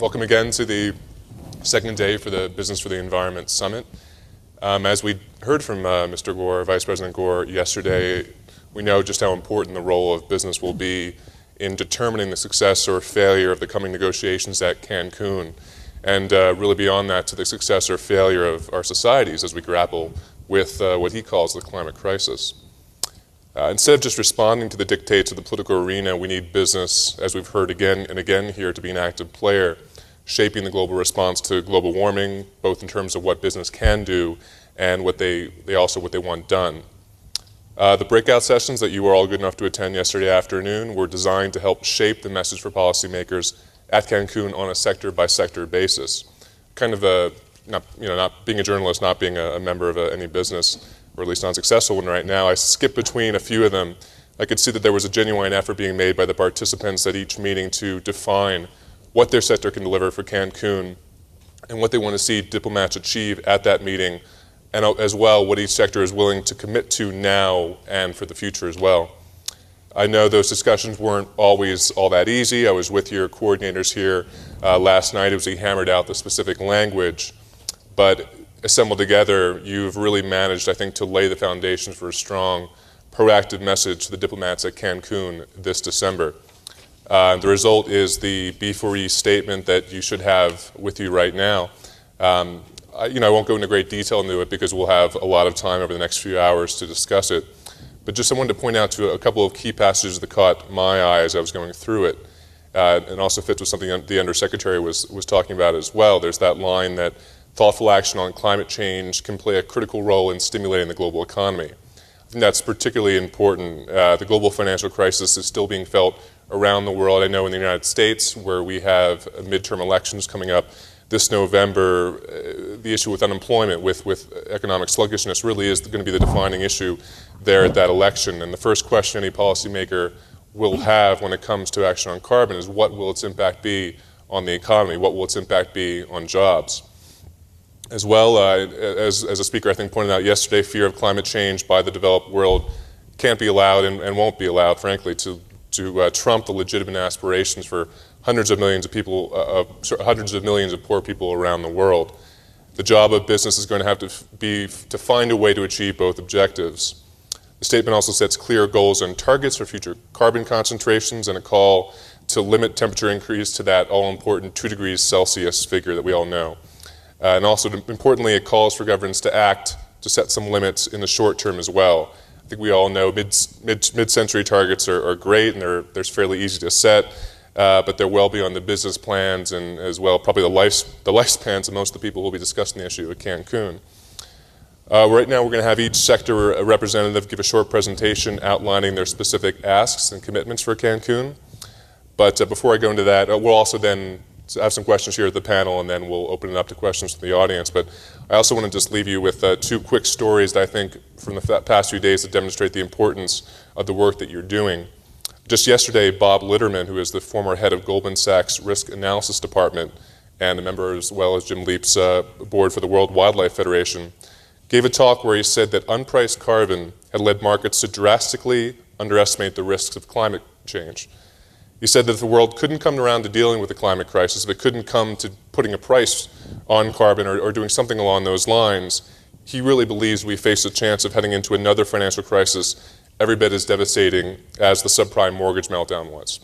Welcome again to the second day for the Business for the Environment Summit. As we heard from Mr. Gore, Vice President Gore, yesterday, we know just how important the role of business will be in determining the success or failure of the coming negotiations at Cancun, and really beyond that to the success or failure of our societies as we grapple with what he calls the climate crisis. Instead of just responding to the dictates of the political arena, we need business, as we've heard again and again here, to be an active player, shaping the global response to global warming, both in terms of what business can do and what they want done. The breakout sessions that you were all good enough to attend yesterday afternoon were designed to help shape the message for policymakers at Cancun on a sector-by-sector basis. Kind of not being a journalist, not being a member of any business, or at least not a successful one right now, I skipped between a few of them. I could see that there was a genuine effort being made by the participants at each meeting to define what their sector can deliver for Cancun and what they want to see diplomats achieve at that meeting, and as well what each sector is willing to commit to now and for the future as well. I know those discussions weren't always all that easy. I was with your coordinators here last night as we hammered out the specific language, but assembled together, you've really managed, I think, to lay the foundations for a strong, proactive message to the diplomats at Cancun this December. The result is the B4E statement that you should have with you right now. I won't go into great detail into it because we'll have a lot of time over the next few hours to discuss it. But just I wanted to point out to a couple of key passages that caught my eye as I was going through it, and also fits with something the Undersecretary was talking about as well. There's that line that thoughtful action on climate change can play a critical role in stimulating the global economy. I think that's particularly important. The global financial crisis is still being felt around the world. I know in the United States, where we have midterm elections coming up this November, the issue with unemployment, with economic sluggishness really is going to be the defining issue there at that election. And the first question any policymaker will have when it comes to action on carbon is what will its impact be on the economy? What will its impact be on jobs? As well, as a speaker I think pointed out yesterday, fear of climate change by the developed world can't be allowed and won't be allowed, frankly, to trump the legitimate aspirations for hundreds of millions of people, hundreds of millions of poor people around the world. The job of business is going to have to be to find a way to achieve both objectives. The statement also sets clear goals and targets for future carbon concentrations and a call to limit temperature increase to that all-important 2 degrees Celsius figure that we all know. And also, importantly, it calls for governments to act to set some limits in the short term as well. I think we all know mid-century targets are great and they're fairly easy to set, but they're well beyond the business plans and as well probably the lifespans of most of the people who will be discussing the issue at Cancun. Right now we're going to have each sector representative give a short presentation outlining their specific asks and commitments for Cancun. But before I go into that, we'll also then have some questions here at the panel, and then we'll open it up to questions from the audience. But I also want to just leave you with 2 quick stories that I think from the past few days that demonstrate the importance of the work that you're doing. Just yesterday, Bob Litterman, who is the former head of Goldman Sachs Risk Analysis Department and a member as well as Jim Leap's board for the World Wildlife Federation, gave a talk where he said that unpriced carbon had led markets to drastically underestimate the risks of climate change. He said that if the world couldn't come around to dealing with the climate crisis, if it couldn't come to putting a price on carbon or doing something along those lines, he really believes we face a chance of heading into another financial crisis every bit as devastating as the subprime mortgage meltdown was.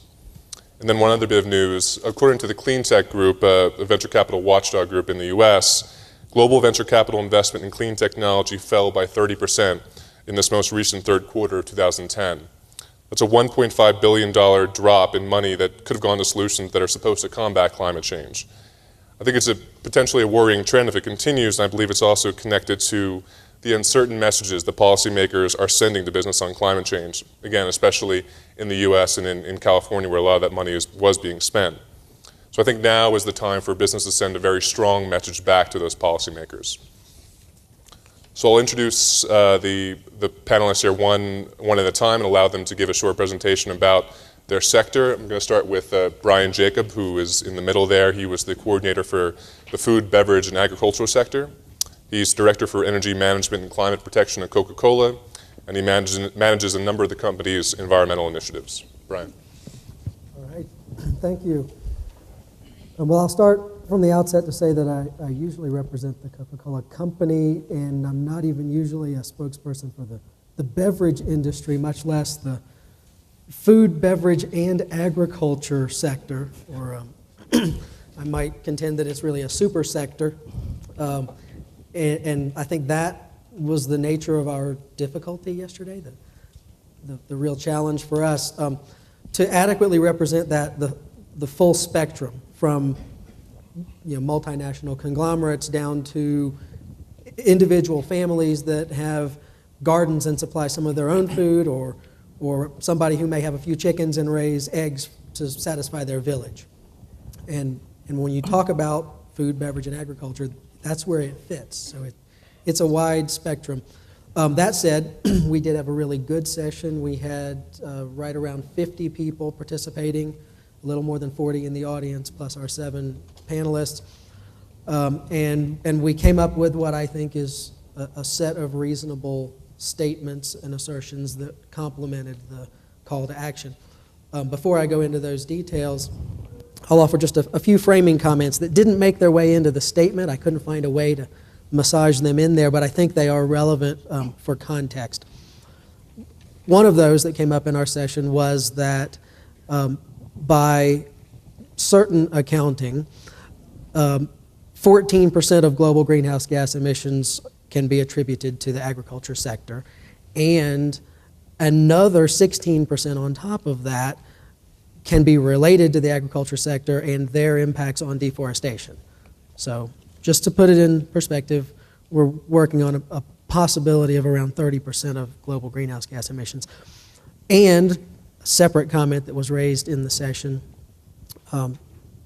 And then one other bit of news, according to the Cleantech Group, a venture capital watchdog group in the US, global venture capital investment in clean technology fell by 30% in this most recent third quarter of 2010. That's a $1.5 billion drop in money that could have gone to solutions that are supposed to combat climate change. I think it's potentially a worrying trend if it continues, and I believe it's also connected to the uncertain messages that policymakers are sending to business on climate change, again, especially in the US and in California where a lot of that money was being spent. So I think now is the time for business to send a very strong message back to those policymakers. So I'll introduce the panelists here one at a time and allow them to give a short presentation about their sector. I'm going to start with Brian Jacob, who is in the middle there. He was the coordinator for the food, beverage, and agricultural sector. He's director for energy management and climate protection at Coca-Cola, and he manages a number of the company's environmental initiatives. Brian. All right, thank you. Well, I'll start from the outset to say that I usually represent the Coca-Cola Company, and I'm not even usually a spokesperson for the beverage industry, much less the food, beverage, and agriculture sector, or I might contend that it's really a super sector. And I think that was the nature of our difficulty yesterday, the real challenge for us, to adequately represent the full spectrum from multinational conglomerates down to individual families that have gardens and supply some of their own food, or somebody who may have a few chickens and raise eggs to satisfy their village. And when you talk about food, beverage, and agriculture, that's where it fits. So it's a wide spectrum. That said, we did have a really good session. We had right around 50 people participating, a little more than 40 in the audience, plus our 7 panelists. And we came up with what I think is a set of reasonable statements and assertions that complemented the call to action. Before I go into those details, I'll offer just a few framing comments that didn't make their way into the statement. I couldn't find a way to massage them in there, but I think they are relevant for context. One of those that came up in our session was that by certain accounting, 14% of global greenhouse gas emissions can be attributed to the agriculture sector, and another 16% on top of that can be related to the agriculture sector and their impacts on deforestation. So just to put it in perspective, we're working on a possibility of around 30% of global greenhouse gas emissions. And a separate comment that was raised in the session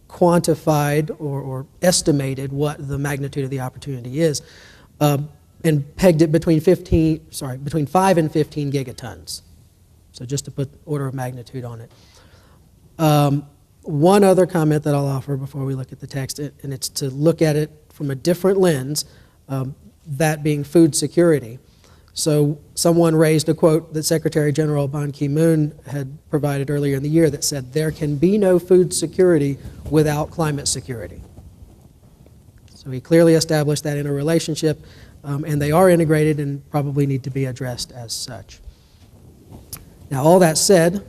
quantified or estimated what the magnitude of the opportunity is, and pegged it between 5 and 15 gigatons. So just to put order of magnitude on it. One other comment that I'll offer before we look at the text, and it's to look at it from a different lens, that being food security. So someone raised a quote that Secretary General Ban Ki-moon had provided earlier in the year that said, "There can be no food security without climate security." So he clearly established that interrelationship, and they are integrated and probably need to be addressed as such. Now, all that said,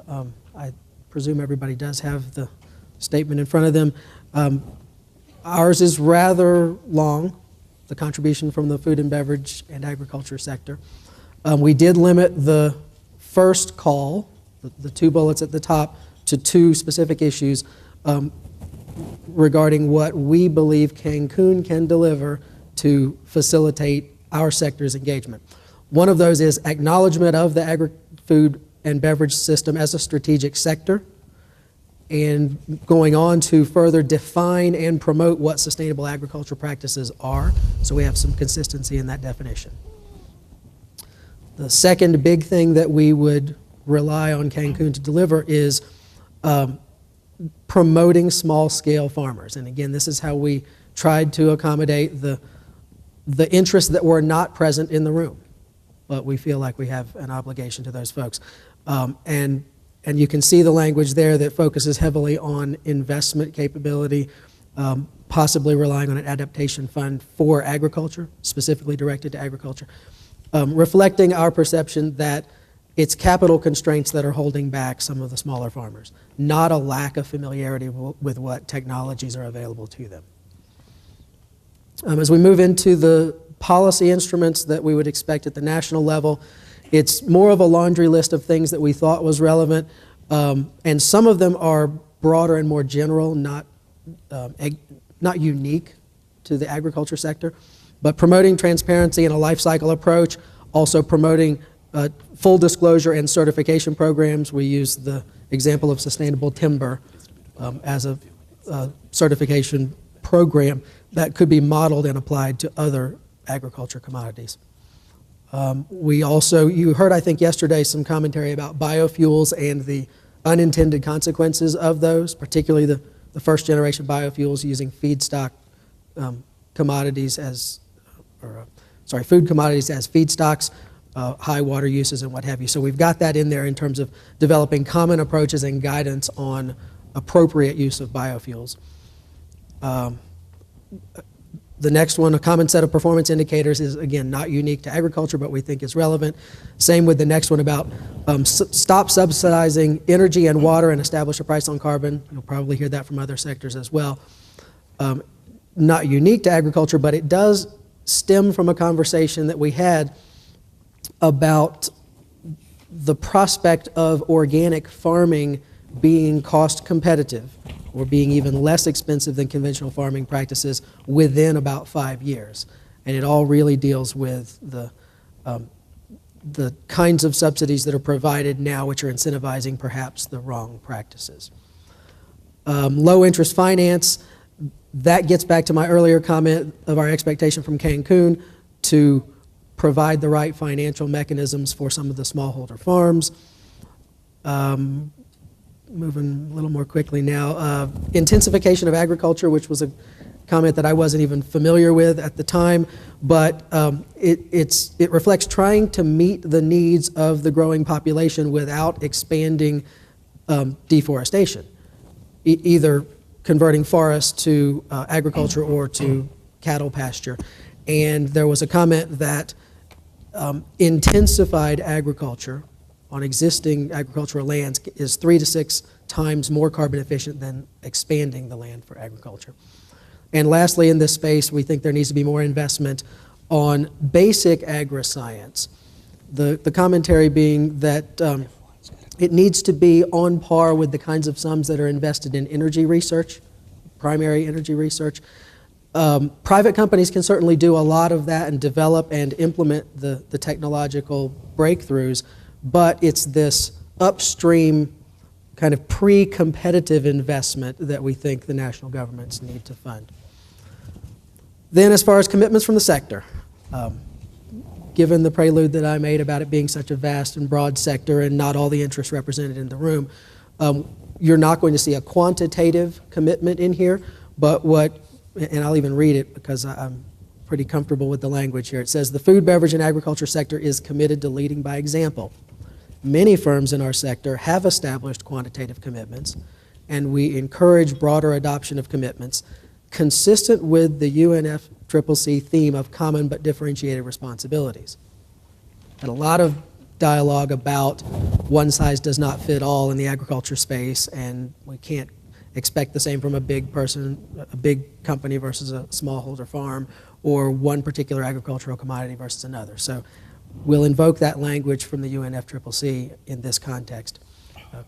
I presume everybody does have the statement in front of them. Ours is rather long, the contribution from the food and beverage and agriculture sector. We did limit the first call, the 2 bullets at the top, to 2 specific issues regarding what we believe Cancun can deliver to facilitate our sector's engagement. One of those is acknowledgement of the agri-food and beverage system as a strategic sector, and going on to further define and promote what sustainable agricultural practices are, so we have some consistency in that definition. The second big thing that we would rely on Cancun to deliver is promoting small-scale farmers. And again, this is how we tried to accommodate the interests that were not present in the room, but we feel like we have an obligation to those folks. And you can see the language there that focuses heavily on investment capability, possibly relying on an adaptation fund for agriculture, specifically directed to agriculture, reflecting our perception that it's capital constraints that are holding back some of the smaller farmers, not a lack of familiarity with what technologies are available to them. As we move into the policy instruments that we would expect at the national level, it's more of a laundry list of things that we thought was relevant, and some of them are broader and more general, not unique to the agriculture sector, but promoting transparency and a life cycle approach, also promoting full disclosure and certification programs. We use the example of sustainable timber as a certification program that could be modeled and applied to other agriculture commodities. We also, you heard, I think, yesterday some commentary about biofuels and the unintended consequences of those, particularly the first generation biofuels using feedstock commodities as, food commodities as feedstocks, high water uses and what have you. So we've got that in there in terms of developing common approaches and guidance on appropriate use of biofuels. The next one, a common set of performance indicators, is again not unique to agriculture, but we think is relevant. Same with the next one about stop subsidizing energy and water and establish a price on carbon. You'll probably hear that from other sectors as well. Not unique to agriculture, but it does stem from a conversation that we had about the prospect of organic farming being cost competitive or being even less expensive than conventional farming practices within about 5 years. And it all really deals with the kinds of subsidies that are provided now, which are incentivizing perhaps the wrong practices. Low interest finance, that gets back to my earlier comment of our expectation from Cancun to provide the right financial mechanisms for some of the smallholder farms. Moving a little more quickly now, intensification of agriculture, which was a comment that I wasn't even familiar with at the time, but it reflects trying to meet the needs of the growing population without expanding deforestation, either converting forests to agriculture or to cattle pasture. And there was a comment that intensified agriculture on existing agricultural lands is 3 to 6 times more carbon efficient than expanding the land for agriculture. And lastly, in this space, we think there needs to be more investment on basic agri-science. The commentary being that it needs to be on par with the kinds of sums that are invested in energy research, primary energy research. Private companies can certainly do a lot of that and develop and implement the technological breakthroughs, but it's this upstream kind of pre-competitive investment that we think the national governments need to fund. Then as far as commitments from the sector, given the prelude that I made about it being such a vast and broad sector and not all the interests represented in the room, you're not going to see a quantitative commitment in here, but and I'll even read it because I'm pretty comfortable with the language here. It says, the food, beverage, and agriculture sector is committed to leading by example. Many firms in our sector have established quantitative commitments, and we encourage broader adoption of commitments consistent with the UNFCCC theme of common but differentiated responsibilities. And a lot of dialogue about one size does not fit all in the agriculture space, and we can't expect the same from a big company versus a smallholder farm, or one particular agricultural commodity versus another. So we'll invoke that language from the UNFCCC in this context,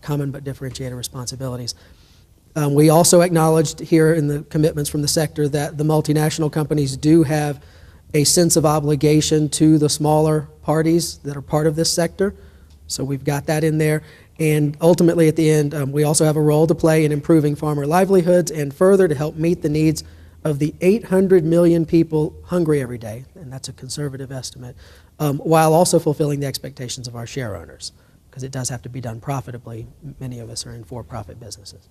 common but differentiated responsibilities. We also acknowledged here in the commitments from the sector that the multinational companies do have a sense of obligation to the smaller parties that are part of this sector. So we've got that in there. And ultimately at the end, we also have a role to play in improving farmer livelihoods and further to help meet the needs of the 800 million people hungry every day, and that's a conservative estimate, while also fulfilling the expectations of our share owners, because it does have to be done profitably. Many of us are in for-profit businesses.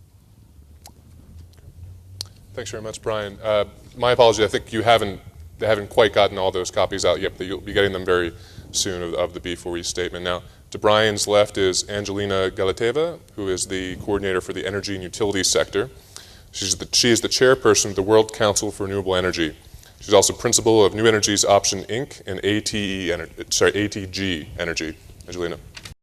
Thanks very much, Brian. My apology, I think they haven't quite gotten all those copies out yet, but you'll be getting them very soon of the B4E statement. Now, to Brian's left is Angelina Galateva, who is the coordinator for the energy and utilities sector. She is the chairperson of the World Council for Renewable Energy. She's also principal of New Energies Option Inc. and ATG Energy. Angelina.